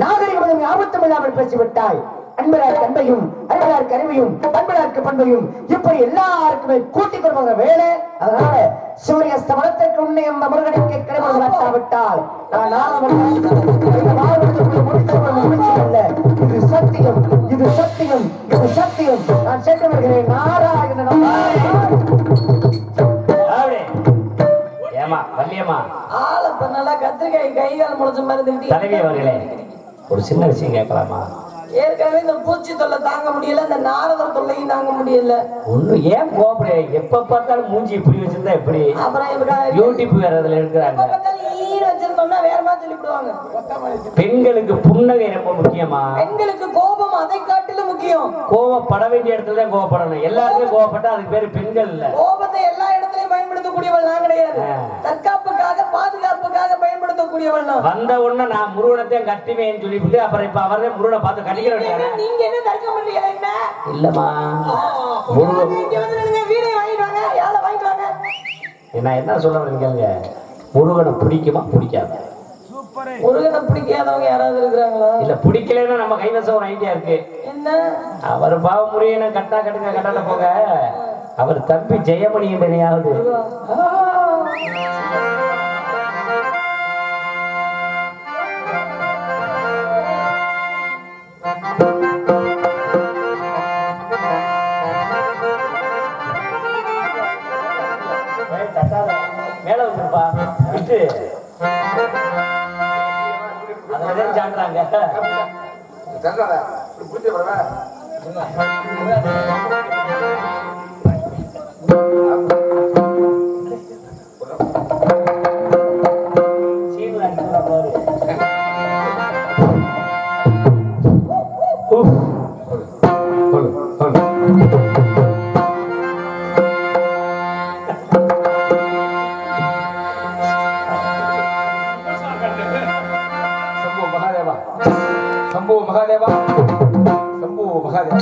நாகரிகம் ஆபத்தம் இல்லாமல் பேசிவிட்டாய். அன்பராருக்கு அன்பையும் அறிவராருக்கு அறிவையும் அன்பராருக்கு பண்பையும் இப்படி எல்லாருக்குமே கூட்டிக் கொள்வத வேலை. அதனால சூரியஸ்த மனத்திற்கு உன்னை அந்த முருகனுக்கு கிடைமட்டாவிட்டால் இது சத்தியம், இது சத்தியம், இது சத்தியம். நான் சென்று வருகிறேன். நாராயணன் ஏமா வள்ளியம்மா ஆள பண்ணல கத்திரிக்காய் கைகால் முளைச்ச மாதிரி தலைவி அவர்களே, ஒரு சின்ன விஷயம் கேட்கலாமா? ஏற்கனவே இந்த பூச்சி தொல்லை தாங்க முடியல, இந்த நாரதர் தொல்லையும் தாங்க முடியல. ஒண்ணு ஏன் கோபுர எப்ப பார்த்தாலும் மூஞ்சி இப்படி வச்சிருந்தா எப்படி? அப்புறம் யூடியூப் வேற அதுல எடுக்கிறாங்க. வச்சிருந்தோம்னா வேற மாதிரி சொல்லிவிடுவாங்க. பெண்களுக்கு புன்னகை ரொம்ப முக்கியமா? பெண்களுக்கு கோபம் அதை காட்டிலும் முக்கியம். கோவப்பட வேண்டிய இடத்துல தான் கோவப்படணும். எல்லாருமே கோவப்பட்டா அதுக்கு பேரு பெண்கள் இல்ல. கோபத்தை எல்லா இடத்துலயும் பயன்படுத்தக்கூடியவள் நான் கிடையாது. தற்காப்புக்காக பாதுகாப்புக்காக பயன்படுத்தக்கூடியவள் நான். வந்த உடனே நான் முருகனத்தையும் கட்டுவேன்னு சொல்லிவிட்டு அப்புறம் இப்ப அவரே முருகனை பார்த்து கட்டிக்கிற நீங்க என்ன தர்க்கம் பண்றீங்க? என்ன இல்லம்மா வீடை வாங்கிடுவாங்க, யாரை வாங்கிடுவாங்க? நான் என்ன சொல்ல கேளுங்க, முருகனை பிடிக்குமா பிடிக்காது? முருகனை பிடிக்காதவங்க யாராவது இருக்கிறாங்களா? இல்ல பிடிக்கலன்னா நம்ம கைவசம் ஒரு ஐடியா இருக்கு. என்ன? அவர் பாவ முருகனை கட்டா கட்டுங்க கட்டாட்ட போக அவர் தம்பி ஜெயமணி என்றனையாவது மேல வந்துருப்பா விட்டு அதான் சாட்டுறாங்க. शंभू महादेवा शंभू महादेवा